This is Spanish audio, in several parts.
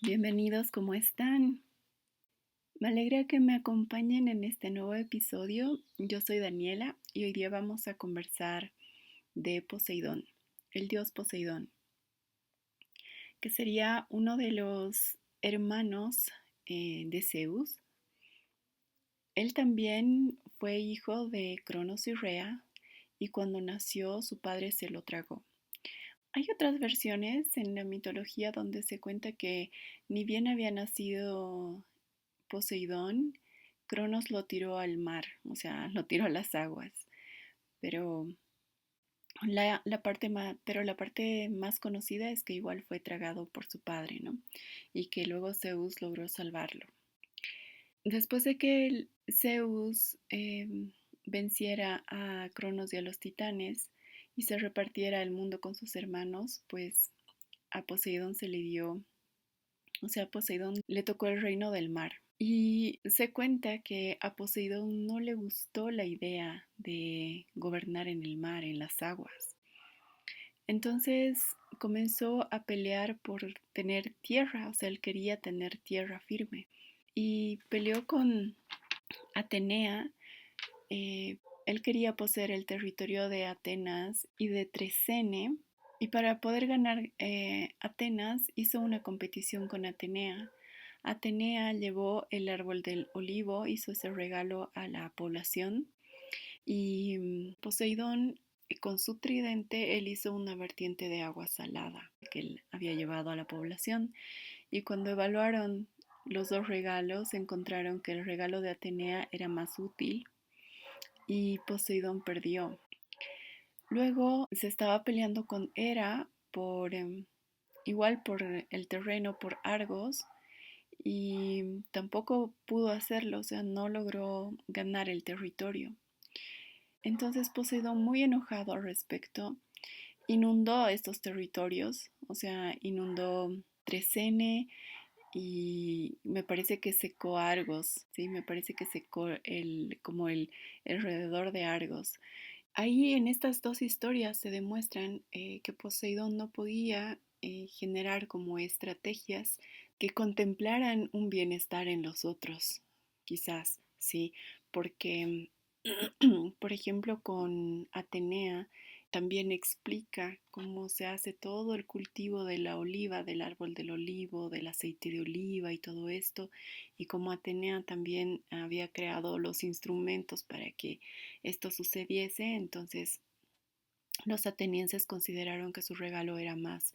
Bienvenidos, ¿cómo están? Me alegra que me acompañen en este nuevo episodio. Yo soy Daniela y hoy día vamos a conversar de Poseidón, el dios Poseidón, que sería uno de los hermanos de Zeus. Él también fue hijo de Cronos y Rea y cuando nació su padre se lo tragó. Hay otras versiones en la mitología donde se cuenta que ni bien había nacido Poseidón, Cronos lo tiró al mar, o sea, lo tiró a las aguas, pero la parte más conocida es que igual fue tragado por su padre, ¿no? Y que luego Zeus logró salvarlo. Después de que Zeus venciera a Cronos y a los titanes y se repartiera el mundo con sus hermanos, pues a Poseidón se le dio, o sea, a Poseidón le tocó el reino del mar. Y se cuenta que a Poseidón no le gustó la idea de gobernar en el mar, en las aguas. Entonces comenzó a pelear por tener tierra, o sea, él quería tener tierra firme. Y peleó con Atenea. Él quería poseer el territorio de Atenas y de Trecene. Y para poder ganar Atenas hizo una competición con Atenea. Atenea llevó el árbol del olivo, hizo ese regalo a la población y Poseidón con su tridente él hizo una vertiente de agua salada que él había llevado a la población y cuando evaluaron los dos regalos encontraron que el regalo de Atenea era más útil y Poseidón perdió. Luego se estaba peleando con Hera por igual por el terreno, por Argos, y tampoco pudo hacerlo, o sea, no logró ganar el territorio. Entonces Poseidón, muy enojado al respecto, inundó estos territorios, o sea, inundó Trecene y me parece que secó Argos, ¿sí? Me parece que secó como el alrededor de Argos. Ahí en estas dos historias se demuestran que Poseidón no podía generar como estrategias que contemplaran un bienestar en los otros, quizás, sí, porque, por ejemplo, con Atenea también explica cómo se hace todo el cultivo de la oliva, del árbol del olivo, del aceite de oliva y todo esto, y cómo Atenea también había creado los instrumentos para que esto sucediese, entonces los atenienses consideraron que su regalo era más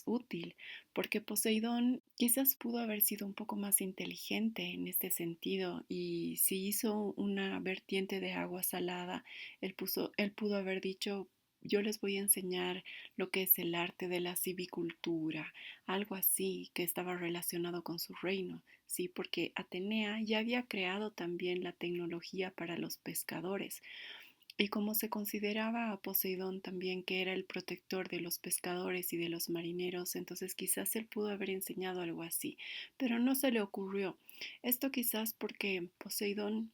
útil, porque Poseidón quizás pudo haber sido un poco más inteligente en este sentido y si hizo una vertiente de agua salada, él pudo haber dicho, yo les voy a enseñar lo que es el arte de la civicultura, algo así que estaba relacionado con su reino, sí, porque Atenea ya había creado también la tecnología para los pescadores. Y como se consideraba a Poseidón también que era el protector de los pescadores y de los marineros, entonces quizás él pudo haber enseñado algo así, pero no se le ocurrió. Esto quizás porque Poseidón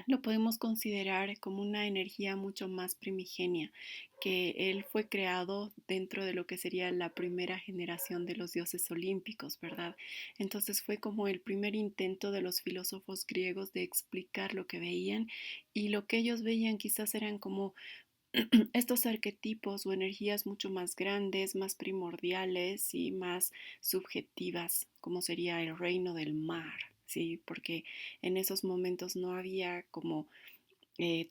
lo podemos considerar como una energía mucho más primigenia, que él fue creado dentro de lo que sería la primera generación de los dioses olímpicos, ¿verdad? Entonces fue como el primer intento de los filósofos griegos de explicar lo que veían y lo que ellos veían quizás eran como estos arquetipos o energías mucho más grandes, más primordiales y más subjetivas, como sería el reino del mar, ¿sí? Porque en esos momentos no había como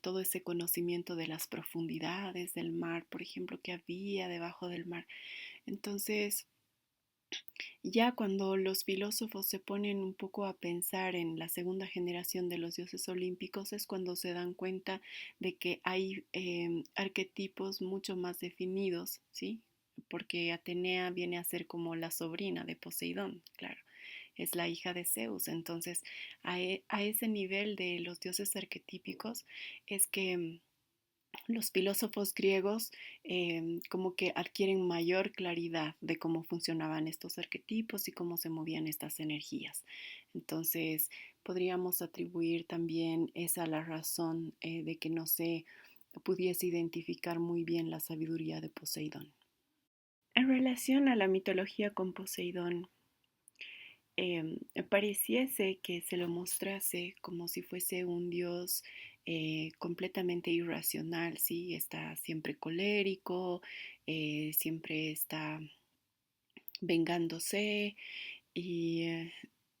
todo ese conocimiento de las profundidades del mar, por ejemplo, que había debajo del mar. Entonces, ya cuando los filósofos se ponen un poco a pensar en la segunda generación de los dioses olímpicos es cuando se dan cuenta de que hay arquetipos mucho más definidos, ¿sí? Porque Atenea viene a ser como la sobrina de Poseidón, claro, es la hija de Zeus. Entonces, a ese nivel de los dioses arquetípicos es que los filósofos griegos como que adquieren mayor claridad de cómo funcionaban estos arquetipos y cómo se movían estas energías. Entonces, podríamos atribuir también esa a la razón de que no se pudiese identificar muy bien la sabiduría de Poseidón. En relación a la mitología con Poseidón, pareciese que se lo mostrase como si fuese un dios completamente irracional, ¿sí? Está siempre colérico, siempre está vengándose y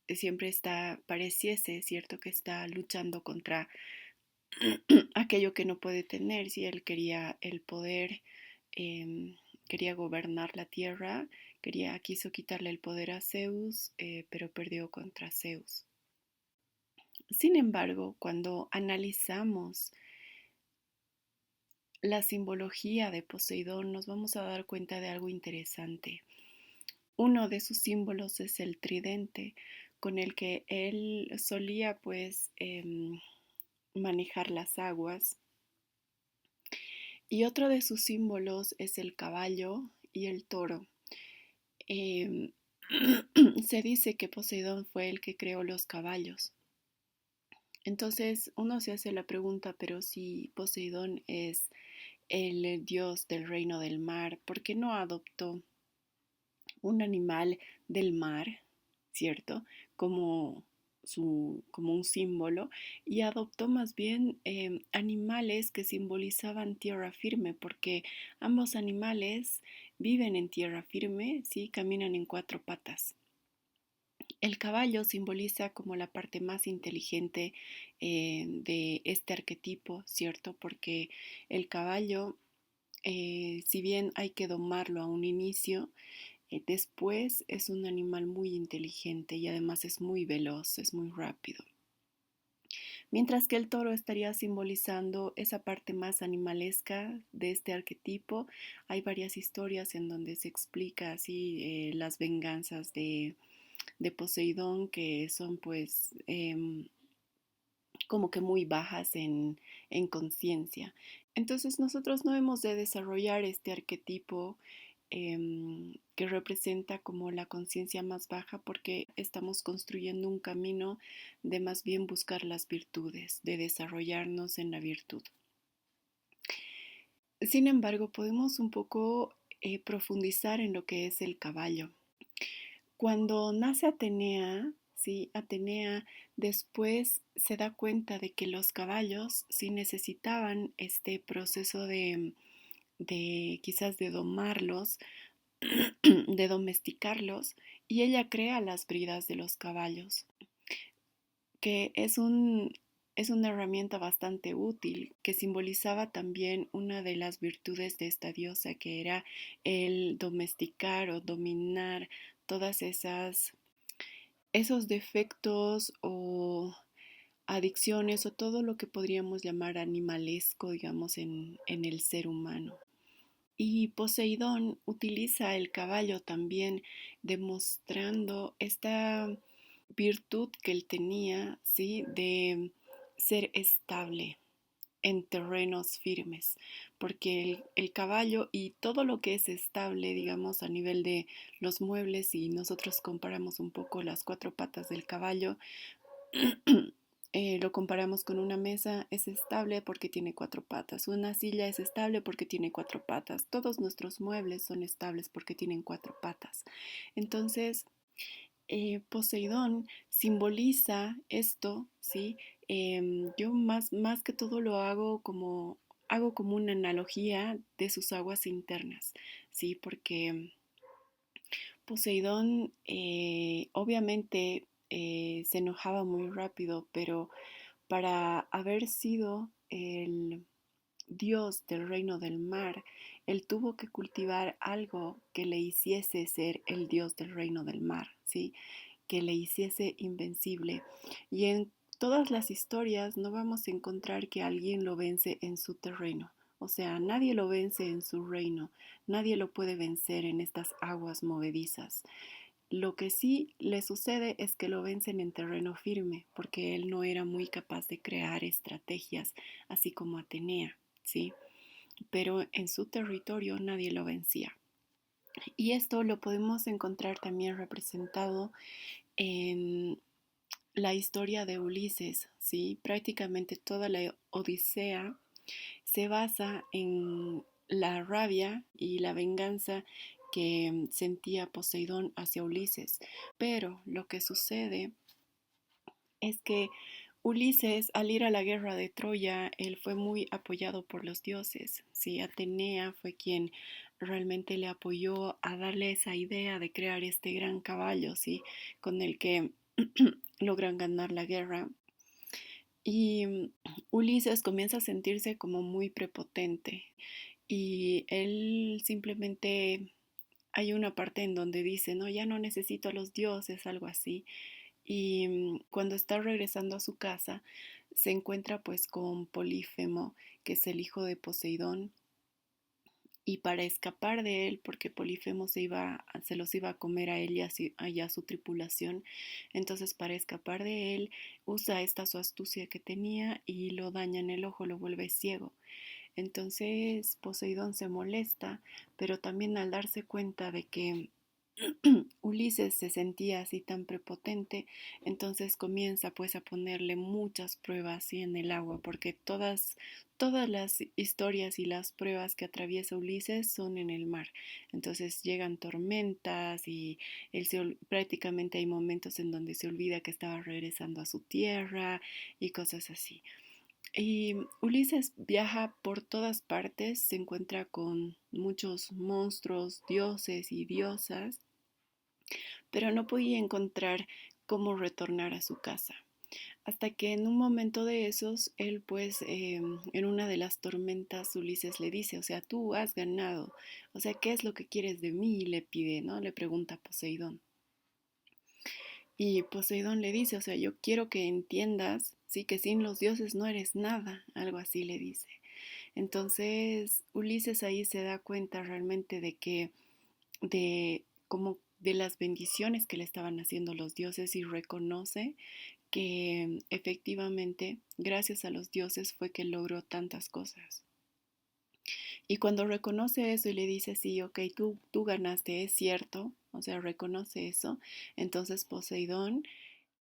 siempre está, pareciese, ¿cierto? Que está luchando contra aquello que no puede tener. Si él quería el poder, em, quería gobernar la tierra, quiso quitarle el poder a Zeus, pero perdió contra Zeus. Sin embargo, cuando analizamos la simbología de Poseidón, nos vamos a dar cuenta de algo interesante. Uno de sus símbolos es el tridente, con el que él solía pues manejar las aguas. Y otro de sus símbolos es el caballo y el toro. Em, Se dice que Poseidón fue el que creó los caballos. Entonces uno se hace la pregunta, pero si Poseidón es el dios del reino del mar, ¿por qué no adoptó un animal del mar, ¿cierto? Como, como un símbolo, y adoptó más bien animales que simbolizaban tierra firme, porque ambos animales viven en tierra firme, ¿sí? Caminan en cuatro patas. El caballo simboliza como la parte más inteligente de este arquetipo, ¿cierto? Porque el caballo, si bien hay que domarlo a un inicio, después es un animal muy inteligente y además es muy veloz, es muy rápido. Mientras que el toro estaría simbolizando esa parte más animalesca de este arquetipo. Hay varias historias en donde se explica así las venganzas de Poseidón, que son pues como que muy bajas en conciencia. Entonces nosotros no hemos de desarrollar este arquetipo que representa como la conciencia más baja, porque estamos construyendo un camino de más bien buscar las virtudes, de desarrollarnos en la virtud. Sin embargo, podemos un poco profundizar en lo que es el caballo. Cuando nace Atenea, sí, Atenea después se da cuenta de que los caballos sí necesitaban este proceso de quizás de domarlos, de domesticarlos, y ella crea las bridas de los caballos, que es una herramienta bastante útil, que simbolizaba también una de las virtudes de esta diosa, que era el domesticar o dominar todas esos defectos o adicciones o todo lo que podríamos llamar animalesco, digamos, en el ser humano. Y Poseidón utiliza el caballo también, demostrando esta virtud que él tenía, ¿sí? De ser estable en terrenos firmes, porque el caballo y todo lo que es estable, digamos, a nivel de los muebles, y nosotros comparamos un poco las cuatro patas del caballo, lo comparamos con una mesa, es estable porque tiene cuatro patas, una silla es estable porque tiene cuatro patas, todos nuestros muebles son estables porque tienen cuatro patas. Entonces, Poseidón simboliza esto, ¿sí? Yo más que todo lo hago como una analogía de sus aguas internas, ¿sí? Porque Poseidón obviamente se enojaba muy rápido, pero para haber sido el dios del reino del mar, él tuvo que cultivar algo que le hiciese ser el dios del reino del mar, ¿sí? Que le hiciese invencible. Y en todas las historias no vamos a encontrar que alguien lo vence en su terreno. O sea, nadie lo vence en su reino, nadie lo puede vencer en estas aguas movedizas. Lo que sí le sucede es que lo vencen en terreno firme, porque él no era muy capaz de crear estrategias, así como Atenea, ¿sí? Pero en su territorio nadie lo vencía. Y esto lo podemos encontrar también representado en la historia de Ulises, ¿sí? Prácticamente toda la Odisea se basa en la rabia y la venganza que sentía Poseidón hacia Ulises. Pero lo que sucede es que Ulises, al ir a la guerra de Troya, él fue muy apoyado por los dioses. Sí, Atenea fue quien realmente le apoyó a darle esa idea de crear este gran caballo, sí, con el que logran ganar la guerra. Y Ulises comienza a sentirse como muy prepotente y él simplemente hay una parte en donde dice, no, ya no necesito a los dioses, algo así. Y cuando está regresando a su casa, se encuentra pues con Polífemo, que es el hijo de Poseidón, y para escapar de él, porque Polífemo se los iba a comer a él y a su tripulación, entonces para escapar de él usa esta su astucia que tenía y lo daña en el ojo, lo vuelve ciego. Entonces Poseidón se molesta, pero también al darse cuenta de que Ulises se sentía así tan prepotente, entonces comienza pues a ponerle muchas pruebas así en el agua, porque todas las historias y las pruebas que atraviesa Ulises son en el mar. Entonces llegan tormentas y prácticamente hay momentos en donde se olvida que estaba regresando a su tierra y cosas así. Y Ulises viaja por todas partes, se encuentra con muchos monstruos, dioses y diosas, pero no podía encontrar cómo retornar a su casa. Hasta que en un momento de esos, él pues en una de las tormentas Ulises le dice, o sea, tú has ganado, o sea, ¿qué es lo que quieres de mí? Le pide, ¿no? Le pregunta a Poseidón. Y Poseidón le dice, o sea, yo quiero que entiendas, sí, que sin los dioses no eres nada, algo así le dice. Entonces Ulises ahí se da cuenta realmente de que, de como de las bendiciones que le estaban haciendo los dioses y reconoce que efectivamente gracias a los dioses fue que logró tantas cosas. Y cuando reconoce eso y le dice, sí, ok, tú ganaste, es cierto, o sea, reconoce eso, entonces Poseidón